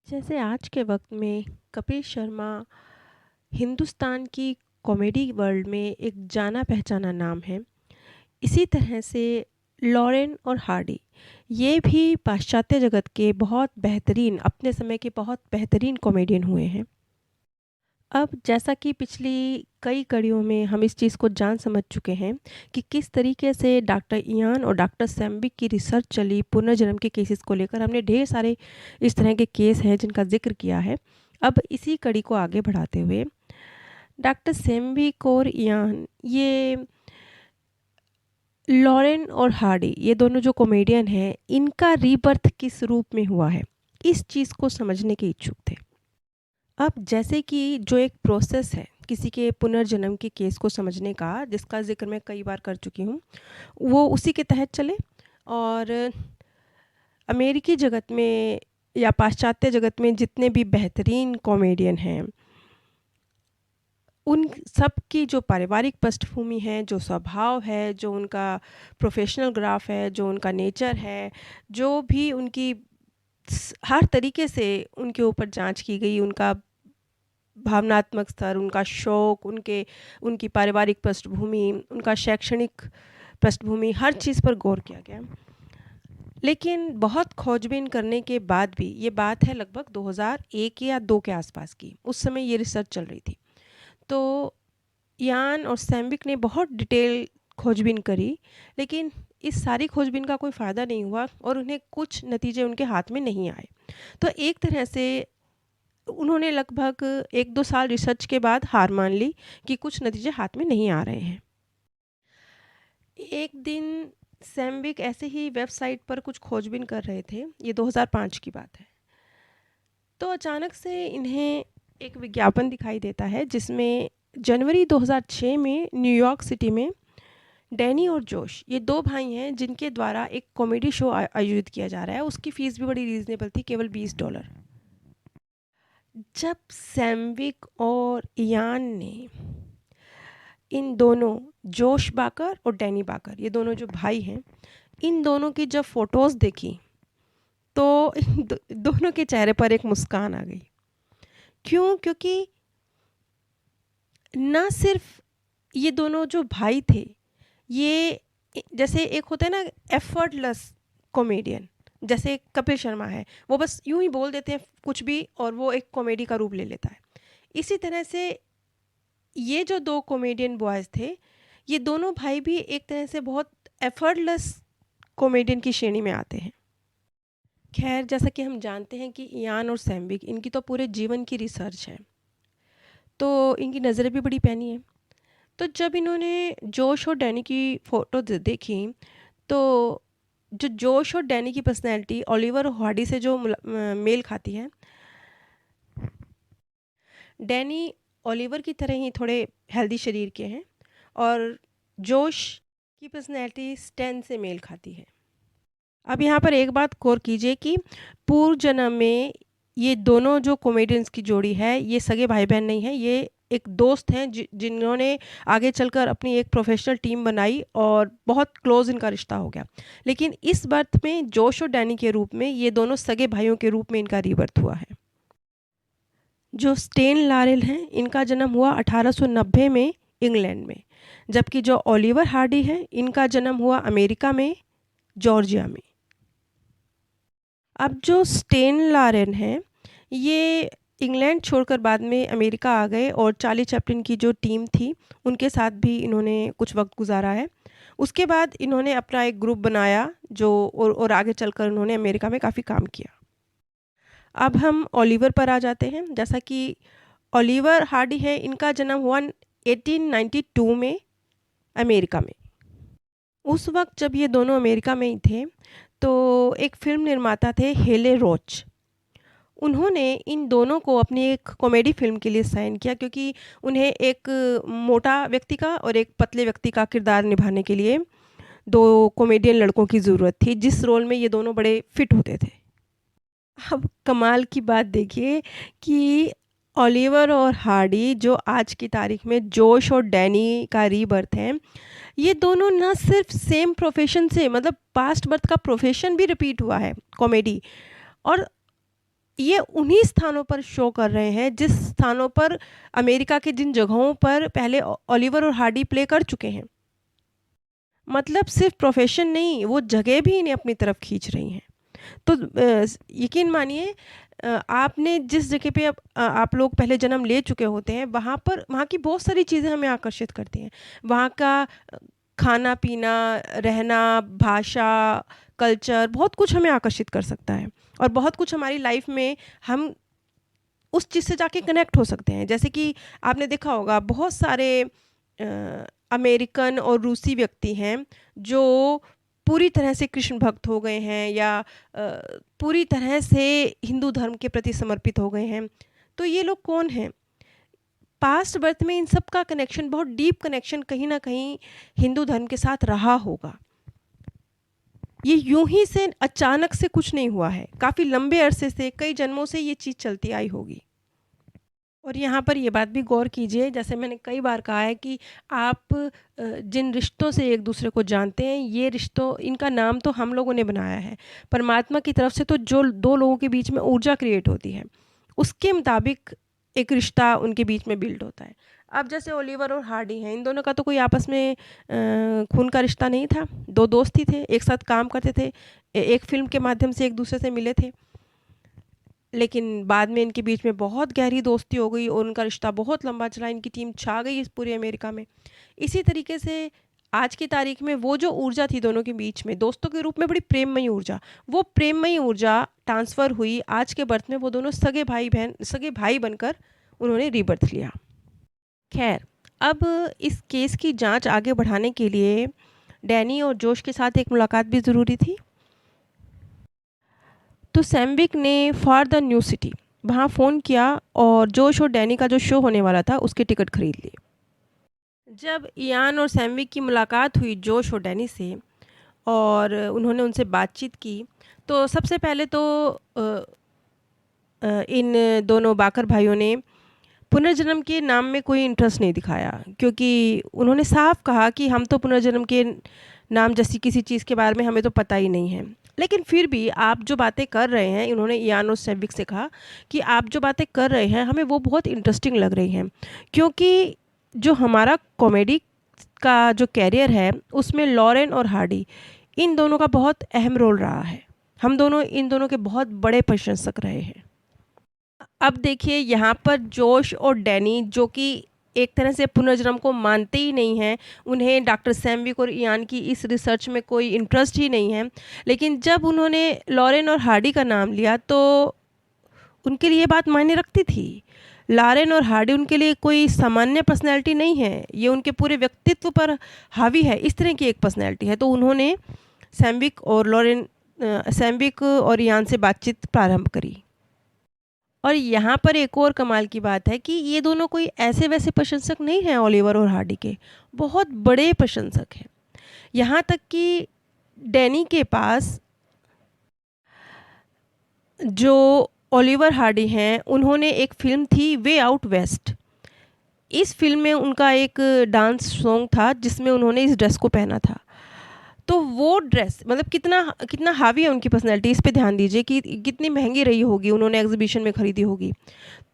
जैसे आज के वक्त में कपिल शर्मा हिंदुस्तान की कॉमेडी वर्ल्ड में एक जाना पहचाना नाम है। इसी तरह से लॉरेन और हार्डी ये भी पाश्चात्य जगत के बहुत बेहतरीन अपने समय के बहुत बेहतरीन कॉमेडियन हुए हैं। अब जैसा कि पिछली कई कड़ियों में हम इस चीज़ को जान समझ चुके हैं कि किस तरीके से डॉक्टर इयान और डॉक्टर सैम्बिक की रिसर्च चली पुनर्जन्म के केसेस को लेकर। हमने ढेर सारे इस तरह के केस हैं जिनका ज़िक्र किया है। अब इसी कड़ी को आगे बढ़ाते हुए डॉक्टर सैम्बिक और इयान ये लॉरेन और हार्डी ये दोनों जो कॉमेडियन हैं इनका रीबर्थ किस रूप में हुआ है, इस चीज़ को समझने के इच्छुक थे। अब जैसे कि जो एक प्रोसेस है किसी के पुनर्जन्म के केस को समझने का जिसका ज़िक्र मैं कई बार कर चुकी हूँ, वो उसी के तहत चले। और अमेरिकी जगत में या पाश्चात्य जगत में जितने भी बेहतरीन कॉमेडियन हैं, उन सब की जो पारिवारिक पृष्ठभूमि है, जो स्वभाव है, जो उनका प्रोफ़ेशनल ग्राफ़ है, जो उनका नेचर है, जो भी उनकी हर तरीके से उनके ऊपर जाँच की गई, उनका भावनात्मक स्तर, उनका शौक, उनकी पारिवारिक पृष्ठभूमि, उनका शैक्षणिक पृष्ठभूमि, हर चीज़ पर गौर किया गया। लेकिन बहुत खोजबीन करने के बाद भी ये बात है लगभग 2001 या 2 के आसपास की, उस समय ये रिसर्च चल रही थी। तो यान और सैम्बिक ने बहुत डिटेल खोजबीन करी, लेकिन इस सारी खोजबीन का कोई फ़ायदा नहीं हुआ और उन्हें कुछ नतीजे उनके हाथ में नहीं आए। तो एक तरह से उन्होंने लगभग 1-2 साल रिसर्च के बाद हार मान ली कि कुछ नतीजे हाथ में नहीं आ रहे हैं। एक दिन सैम्बिक ऐसे ही वेबसाइट पर कुछ खोजबीन कर रहे थे, ये 2005 की बात है। तो अचानक से इन्हें एक विज्ञापन दिखाई देता है जिसमें जनवरी 2006 में न्यूयॉर्क सिटी में डैनी और जोश ये 2 भाई हैं जिनके द्वारा एक कॉमेडी शो आयोजित किया जा रहा है। उसकी फ़ीस भी बड़ी रीज़नेबल थी, केवल $20। जब सैम्विक और इयान ने इन दोनों जोश बाकर और डैनी बाकर ये दोनों जो भाई हैं, इन दोनों की जब फ़ोटोज़ देखी तो दोनों के चेहरे पर एक मुस्कान आ गई। क्यों? क्योंकि ना सिर्फ ये दोनों जो भाई थे, ये जैसे एक होता है ना एफर्टलेस कॉमेडियन, जैसे कपिल शर्मा है, वो बस यूं ही बोल देते हैं कुछ भी और वो एक कॉमेडी का रूप ले लेता है। इसी तरह से ये जो 2 कॉमेडियन बॉयज़ थे, ये दोनों भाई भी एक तरह से बहुत एफर्टलेस कॉमेडियन की श्रेणी में आते हैं। खैर, जैसा कि हम जानते हैं कि इयान और सैम्बिक इनकी तो पूरे जीवन की रिसर्च है, तो इनकी नज़रें भी बड़ी पैनी हैं। तो जब इन्होंने जोश और डैनी की फ़ोटो देखी, तो जो जोश और डैनी की पर्सनैलिटी ओलिवर और हार्डी से जो मेल खाती है, डैनी ओलिवर की तरह ही थोड़े हेल्दी शरीर के हैं और जोश की पर्सनैलिटी स्टैन से मेल खाती है। अब यहाँ पर एक बात गौर कीजिए कि पूर्व जन्म में ये दोनों जो कॉमेडियंस की जोड़ी है, ये सगे भाई-बहन नहीं हैं, ये एक दोस्त हैं जिन्होंने आगे चलकर अपनी एक प्रोफ़ेशनल टीम बनाई और बहुत क्लोज़ इनका रिश्ता हो गया। लेकिन इस बर्थ में जोश और डैनी के रूप में ये दोनों सगे भाइयों के रूप में इनका रीबर्थ हुआ है। जो स्टेन लॉरेल हैं, इनका जन्म हुआ 1890 में इंग्लैंड में, जबकि जो ओलिवर हार्डी हैं, इनका जन्म हुआ अमेरिका में, जॉर्जिया में। अब जो स्टेन लॉरेन हैं, ये इंग्लैंड छोड़कर बाद में अमेरिका आ गए और चार्ली चैपलिन की जो टीम थी, उनके साथ भी इन्होंने कुछ वक़्त गुज़ारा है। उसके बाद इन्होंने अपना एक ग्रुप बनाया जो और आगे चलकर उन्होंने अमेरिका में काफ़ी काम किया। अब हम ओलिवर पर आ जाते हैं। जैसा कि ओलिवर हार्डी है, इनका जन्म हुआ 1892 में अमेरिका में। उस वक़्त जब ये दोनों अमेरिका में ही थे, तो एक फ़िल्म निर्माता थे हेले रोच। उन्होंने इन दोनों को अपनी एक कॉमेडी फ़िल्म के लिए साइन किया क्योंकि उन्हें एक मोटा व्यक्ति का और एक पतले व्यक्ति का किरदार निभाने के लिए 2 कॉमेडियन लड़कों की ज़रूरत थी, जिस रोल में ये दोनों बड़े फ़िट होते थे। अब कमाल की बात देखिए कि ओलिवर और हार्डी जो आज की तारीख में जोश और डैनी का रीबर्थ हैं, ये दोनों ना सिर्फ सेम प्रोफ़ेशन से मतलब पास्ट बर्थ का प्रोफ़ेशन भी रिपीट हुआ है कॉमेडी और ये उन्हीं स्थानों पर शो कर रहे हैं जिस स्थानों पर अमेरिका के जिन जगहों पर पहले ओलिवर और हार्डी प्ले कर चुके हैं। मतलब सिर्फ प्रोफेशन नहीं, वो जगह भी इन्हें अपनी तरफ खींच रही हैं। तो यकीन मानिए, आपने जिस जगह पे आप लोग पहले जन्म ले चुके होते हैं, वहाँ पर वहाँ की बहुत सारी चीज़ें हमें आकर्षित करती हैं। वहाँ का खाना-पीना, रहना, भाषा, कल्चर, बहुत कुछ हमें आकर्षित कर सकता है और बहुत कुछ हमारी लाइफ में हम उस चीज़ से जाके कनेक्ट हो सकते हैं। जैसे कि आपने देखा होगा, बहुत सारे अमेरिकन और रूसी व्यक्ति हैं जो पूरी तरह से कृष्ण भक्त हो गए हैं या पूरी तरह से हिंदू धर्म के प्रति समर्पित हो गए हैं। तो ये लोग कौन हैं? पास्ट बर्थ में इन सब का कनेक्शन, बहुत डीप कनेक्शन कहीं न कहीं हिंदू धर्म के साथ रहा होगा। ये यूं ही से अचानक से कुछ नहीं हुआ है, काफ़ी लंबे अरसे से, कई जन्मों से ये चीज़ चलती आई होगी। और यहाँ पर ये बात भी गौर कीजिए, जैसे मैंने कई बार कहा है कि आप जिन रिश्तों से एक दूसरे को जानते हैं, ये रिश्तों, इनका नाम तो हम लोगों ने बनाया है। परमात्मा की तरफ से तो जो दो लोगों के बीच में ऊर्जा क्रिएट होती है, उसके मुताबिक एक रिश्ता उनके बीच में बिल्ड होता है। अब जैसे ओलिवर और हार्डी हैं, इन दोनों का तो कोई आपस में खून का रिश्ता नहीं था। दो दोस्त ही थे, एक साथ काम करते थे, एक फ़िल्म के माध्यम से एक दूसरे से मिले थे। लेकिन बाद में इनके बीच में बहुत गहरी दोस्ती हो गई और उनका रिश्ता बहुत लंबा चला, इनकी टीम छा गई इस पूरे अमेरिका में। इसी तरीके से आज की तारीख में वो जो ऊर्जा थी दोनों के बीच में, दोस्तों के रूप में बड़ी प्रेममयी ऊर्जा, वो प्रेममयी ऊर्जा ट्रांसफ़र हुई आज के बर्थ में, वो दोनों सगे भाई बनकर उन्होंने रीबर्थ लिया। खैर, अब इस केस की जाँच आगे बढ़ाने के लिए डैनी और जोश के साथ एक मुलाकात भी ज़रूरी थी। तो सैमविक ने फॉर द न्यू सिटी वहाँ फ़ोन किया और जोश और डैनी का जो शो होने वाला था उसके टिकट खरीद लिए। जब इयान और सैमविक की मुलाकात हुई जोश और डैनी से और उन्होंने उनसे बातचीत की, तो सबसे पहले तो इन दोनों बाकर भाइयों ने पुनर्जन्म के नाम में कोई इंटरेस्ट नहीं दिखाया, क्योंकि उन्होंने साफ कहा कि हम तो पुनर्जन्म के नाम जैसी किसी चीज़ के बारे में हमें तो पता ही नहीं है। लेकिन फिर भी आप जो बातें कर रहे हैं, इन्होंने इयान और सैमविक से कहा कि आप जो बातें कर रहे हैं हमें वो बहुत इंटरेस्टिंग लग रही हैं, क्योंकि जो हमारा कॉमेडी का जो कैरियर है उसमें लॉरेन और हार्डी, इन दोनों का बहुत अहम रोल रहा है। हम दोनों इन दोनों के बहुत बड़े प्रशंसक रहे हैं। अब देखिए, यहाँ पर जोश और डैनी, जो कि एक तरह से पुनर्जन्म को मानते ही नहीं हैं, उन्हें डॉक्टर सैमविक और इयान की इस रिसर्च में कोई इंटरेस्ट ही नहीं है, लेकिन जब उन्होंने लॉरेन और हार्डी का नाम लिया तो उनके लिए ये बात मायने रखती थी। लॉरेन और हार्डी उनके लिए कोई सामान्य पर्सनैलिटी नहीं है, ये उनके पूरे व्यक्तित्व पर हावी है, इस तरह की एक पर्सनैलिटी है। तो उन्होंने सैमविक और इयान से बातचीत प्रारंभ करी। और यहाँ पर एक और कमाल की बात है कि ये दोनों कोई ऐसे वैसे प्रशंसक नहीं हैं, ओलिवर और हार्डी के बहुत बड़े प्रशंसक हैं। यहाँ तक कि डैनी के पास जो ओलिवर हार्डी हैं, उन्होंने एक फ़िल्म थी वे आउट वेस्ट। इस फ़िल्म में उनका एक डांस सॉन्ग था जिसमें उन्होंने इस ड्रेस को पहना था। तो वो ड्रेस मतलब कितना कितना हावी है उनकी पर्सनैलिटी, इस पे ध्यान दीजिए कि कितनी महंगी रही होगी, उन्होंने एग्जीबिशन में ख़रीदी होगी।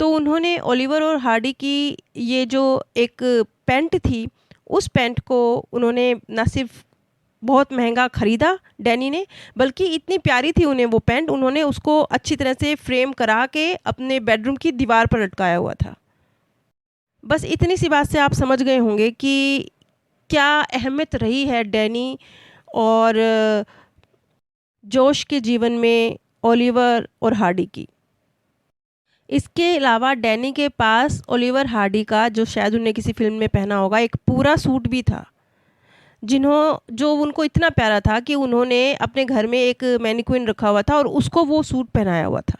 तो उन्होंने ओलिवर और हार्डी की ये जो एक पैंट थी, उस पैंट को उन्होंने ना सिर्फ बहुत महंगा ख़रीदा डैनी ने, बल्कि इतनी प्यारी थी उन्हें वो पैंट, उन्होंने उसको अच्छी तरह से फ्रेम करा के अपने बेडरूम की दीवार पर लटकाया हुआ था। बस इतनी सी बात से आप समझ गए होंगे कि क्या अहमियत रही है डैनी और जोश के जीवन में ओलिवर और हार्डी की। इसके अलावा डैनी के पास ओलिवर हार्डी का, जो शायद उन्हें किसी फ़िल्म में पहना होगा, एक पूरा सूट भी था, जो उनको इतना प्यारा था कि उन्होंने अपने घर में एक मैनीक्विन रखा हुआ था और उसको वो सूट पहनाया हुआ था।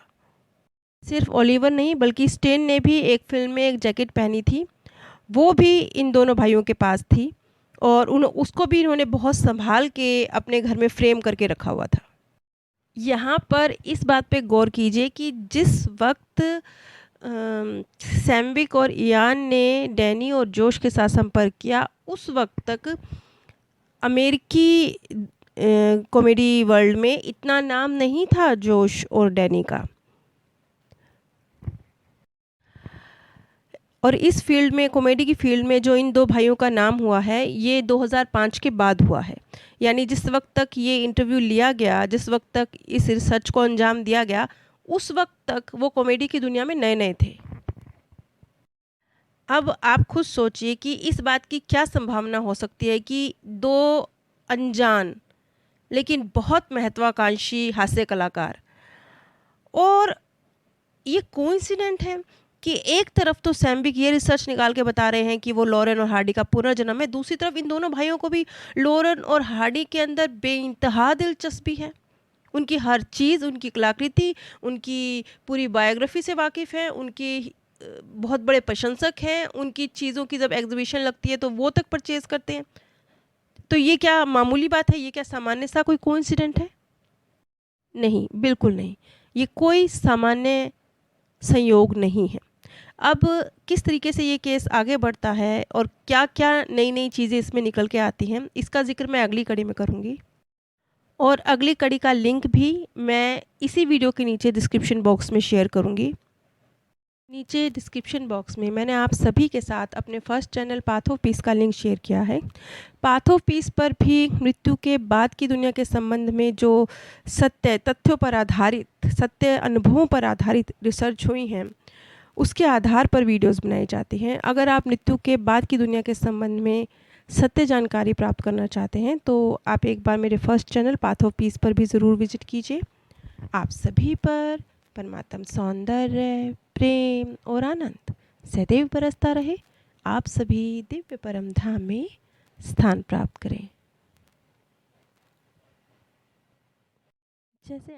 सिर्फ ओलिवर नहीं, बल्कि स्टेन ने भी एक फ़िल्म में एक जैकेट पहनी थी, वो भी इन दोनों भाइयों के पास थी और उसको भी इन्होंने बहुत संभाल के अपने घर में फ्रेम करके रखा हुआ था। यहाँ पर इस बात पे गौर कीजिए कि जिस वक्त सैमविक और इयान ने डैनी और जोश के साथ संपर्क किया, उस वक्त तक अमेरिकी कॉमेडी वर्ल्ड में इतना नाम नहीं था जोश और डैनी का। और इस फ़ील्ड में, कॉमेडी की फ़ील्ड में जो इन 2 भाइयों का नाम हुआ है, ये 2005 के बाद हुआ है। यानी जिस वक़्त तक ये इंटरव्यू लिया गया, जिस वक़्त तक इस रिसर्च को अंजाम दिया गया, उस वक़्त तक वो कॉमेडी की दुनिया में नए-नए थे। अब आप खुद सोचिए कि इस बात की क्या संभावना हो सकती है कि 2 अनजान लेकिन बहुत महत्वाकांक्षी हास्य कलाकार, और ये कोइंसिडेंट है कि एक तरफ तो सैम्बिक ये रिसर्च निकाल के बता रहे हैं कि वो लॉरेन और हार्डी का पुनर्जन्म है, दूसरी तरफ इन दोनों भाइयों को भी लॉरेन और हार्डी के अंदर बेइंतहा दिलचस्पी है। उनकी हर चीज़, उनकी कलाकृति, उनकी पूरी बायोग्राफी से वाकिफ़ हैं, उनकी बहुत बड़े प्रशंसक हैं, उनकी चीज़ों की जब एग्ज़िबिशन लगती है तो वो तक परचेज़ करते हैं। तो ये क्या मामूली बात है? ये क्या सामान्य सा कोई कोइंसिडेंट है? नहीं, बिल्कुल नहीं। ये कोई सामान्य संयोग नहीं है। अब किस तरीके से ये केस आगे बढ़ता है और क्या-क्या नई-नई चीज़ें इसमें निकल के आती हैं, इसका ज़िक्र मैं अगली कड़ी में करूँगी। और अगली कड़ी का लिंक भी मैं इसी वीडियो के नीचे डिस्क्रिप्शन बॉक्स में शेयर करूँगी। नीचे डिस्क्रिप्शन बॉक्स में मैंने आप सभी के साथ अपने first channel path of peace का लिंक शेयर किया है। पाथ ऑफ पीस पर भी मृत्यु के बाद की दुनिया के संबंध में जो सत्य तथ्यों पर आधारित, सत्य अनुभवों पर आधारित रिसर्च हुई हैं, उसके आधार पर वीडियोस बनाई जाती हैं। अगर आप मृत्यु के बाद की दुनिया के संबंध में सत्य जानकारी प्राप्त करना चाहते हैं तो आप एक बार मेरे first channel path of peace पर भी ज़रूर विजिट कीजिए। आप सभी पर परमात्म सौंदर्य, प्रेम और आनंद सदैव बरसता रहे। आप सभी दिव्य परम धाम में स्थान प्राप्त करें। जैसे